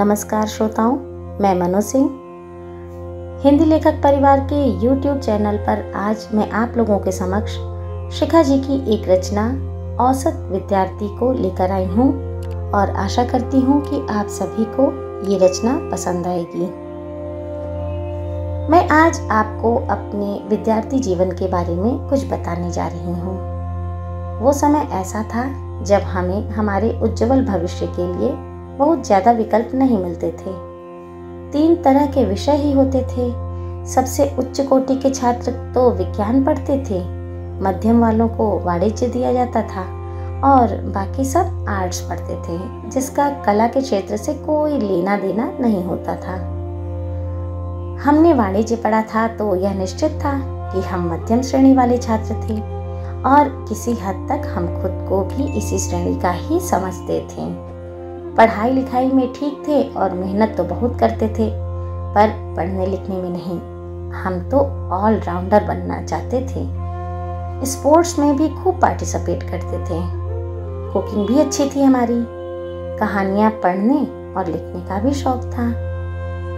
नमस्कार श्रोताओं, मैं मनु सिंह। हिंदी लेखक परिवार के YouTube चैनल पर आज मैं आप लोगों के समक्ष शिखा जी की एक रचना औसत विद्यार्थी को लेकर आई हूँ और आशा करती हूँ कि आप सभी को ये रचना पसंद आएगी। मैं आज आपको अपने विद्यार्थी जीवन के बारे में कुछ बताने जा रही हूँ। वो समय ऐसा था जब हमें हमारे उज्जवल भविष्य के लिए बहुत ज़्यादा विकल्प नहीं मिलते थे। 3 तरह के विषय ही होते थे। सबसे उच्च कोटि के छात्र तो विज्ञान पढ़ते थे, मध्यम वालों को वाणिज्य दिया जाता था और बाकी सब आर्ट्स पढ़ते थे, जिसका कला के क्षेत्र से कोई लेना देना नहीं होता था। हमने वाणिज्य पढ़ा था तो यह निश्चित था कि हम मध्यम श्रेणी वाले छात्र थे और किसी हद तक हम खुद को भी इसी श्रेणी का ही समझते थे। पढ़ाई लिखाई में ठीक थे और मेहनत तो बहुत करते थे, पर पढ़ने लिखने में नहीं। हम तो ऑलराउंडर बनना चाहते थे। स्पोर्ट्स में भी खूब पार्टिसिपेट करते थे। कुकिंग भी अच्छी थी हमारी। कहानियाँ पढ़ने और लिखने का भी शौक था।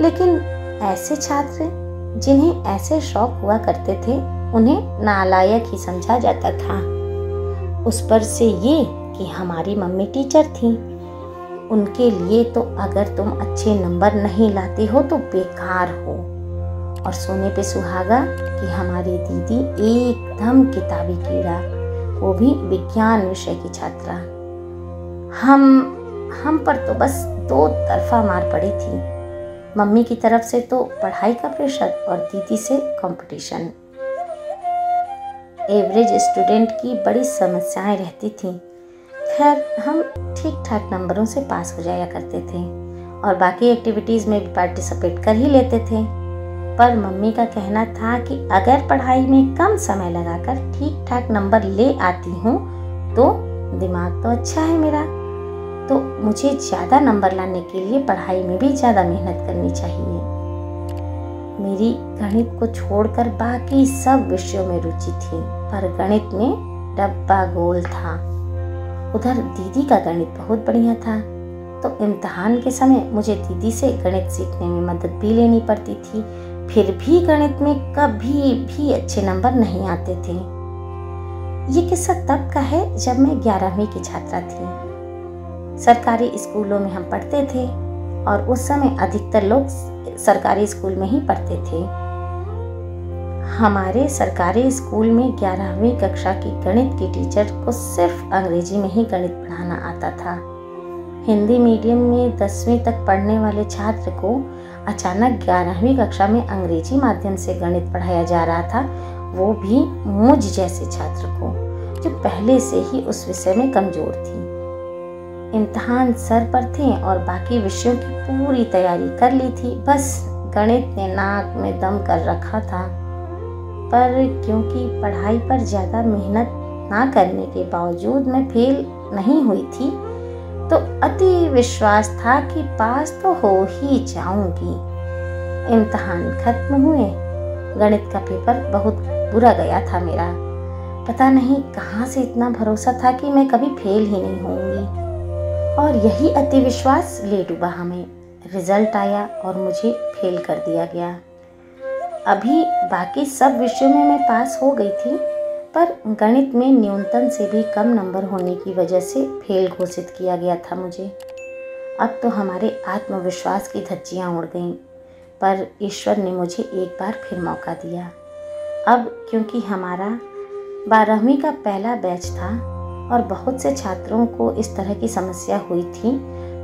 लेकिन ऐसे छात्र जिन्हें ऐसे शौक हुआ करते थे, उन्हें नालायक ही समझा जाता था। उस पर से ये कि हमारी मम्मी टीचर थी। उनके लिए तो अगर तुम अच्छे नंबर नहीं लाते हो तो बेकार हो। और सोने पे सुहागा कि हमारी दीदी एकदम किताबी कीड़ा, वो भी विज्ञान विषय की छात्रा। हम पर तो बस 2 तरफा मार पड़ी थी। मम्मी की तरफ से तो पढ़ाई का प्रेशर और दीदी से कंपटीशन। एवरेज स्टूडेंट की बड़ी समस्याएं रहती थीं। खैर, हम ठीक ठाक नंबरों से पास हो जाया करते थे और बाकी एक्टिविटीज़ में भी पार्टिसिपेट कर ही लेते थे। पर मम्मी का कहना था कि अगर पढ़ाई में कम समय लगाकर ठीक ठाक नंबर ले आती हूँ तो दिमाग तो अच्छा है मेरा, तो मुझे ज़्यादा नंबर लाने के लिए पढ़ाई में भी ज़्यादा मेहनत करनी चाहिए। मेरी गणित को छोड़कर बाकी सब विषयों में रुचि थी, पर गणित में डब्बा गोल था। उधर दीदी का गणित बहुत बढ़िया था, तो इम्तिहान के समय मुझे दीदी से गणित सीखने में मदद भी लेनी पड़ती थी। फिर भी गणित में कभी भी अच्छे नंबर नहीं आते थे। ये किस्सा तब का है जब मैं 11वीं की छात्रा थी। सरकारी स्कूलों में हम पढ़ते थे और उस समय अधिकतर लोग सरकारी स्कूल में ही पढ़ते थे। हमारे सरकारी स्कूल में 11वीं कक्षा की गणित की टीचर को सिर्फ अंग्रेजी में ही गणित पढ़ाना आता था। हिंदी मीडियम में 10वीं तक पढ़ने वाले छात्र को अचानक 11वीं कक्षा में अंग्रेजी माध्यम से गणित पढ़ाया जा रहा था, वो भी मुझ जैसे छात्र को जो पहले से ही उस विषय में कमजोर थी। इम्तिहान सर पर थे और बाकी विषयों की पूरी तैयारी कर ली थी, बस गणित ने नाक में दम कर रखा था। पर क्योंकि पढ़ाई पर ज़्यादा मेहनत ना करने के बावजूद मैं फेल नहीं हुई थी, तो अति विश्वास था कि पास तो हो ही जाऊंगी। इम्तिहान खत्म हुए। गणित का पेपर बहुत बुरा गया था मेरा। पता नहीं कहाँ से इतना भरोसा था कि मैं कभी फेल ही नहीं होंगी। और यही अति विश्वास ले डूबा हमें। रिजल्ट आया और मुझे फेल कर दिया गया। अभी बाकी सब विषयों में मैं पास हो गई थी, पर गणित में न्यूनतम से भी कम नंबर होने की वजह से फेल घोषित किया गया था मुझे। अब तो हमारे आत्मविश्वास की धज्जियाँ उड़ गईं, पर ईश्वर ने मुझे एक बार फिर मौका दिया। अब क्योंकि हमारा 12वीं का पहला बैच था और बहुत से छात्रों को इस तरह की समस्या हुई थी,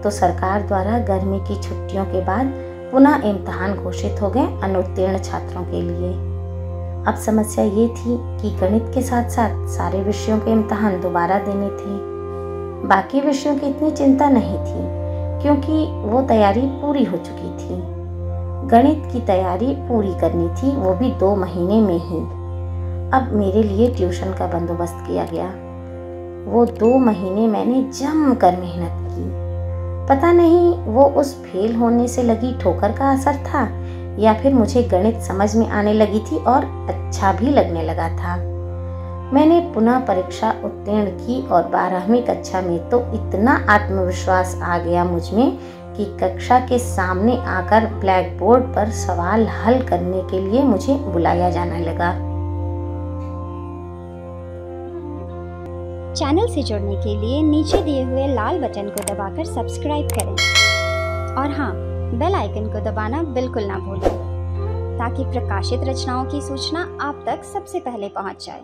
तो सरकार द्वारा गर्मी की छुट्टियों के बाद पुनः इम्तिहान घोषित हो गए अनुत्तीर्ण छात्रों के लिए। अब समस्या ये थी कि गणित के साथ साथ सारे विषयों के इम्तिहान दोबारा देने थे। बाकी विषयों की इतनी चिंता नहीं थी क्योंकि वो तैयारी पूरी हो चुकी थी। गणित की तैयारी पूरी करनी थी, वो भी 2 महीने में ही। अब मेरे लिए ट्यूशन का बंदोबस्त किया गया। वो 2 महीने मैंने जमकर मेहनत की। पता नहीं वो उस फेल होने से लगी ठोकर का असर था या फिर मुझे गणित समझ में आने लगी थी और अच्छा भी लगने लगा था। मैंने पुनः परीक्षा उत्तीर्ण की और 12वीं कक्षा में तो इतना आत्मविश्वास आ गया मुझ में कि कक्षा के सामने आकर ब्लैक बोर्ड पर सवाल हल करने के लिए मुझे बुलाया जाने लगा। चैनल से जुड़ने के लिए नीचे दिए हुए लाल बटन को दबाकर सब्सक्राइब करें और हाँ, बेल आइकन को दबाना बिल्कुल ना भूलें ताकि प्रकाशित रचनाओं की सूचना आप तक सबसे पहले पहुंच जाए।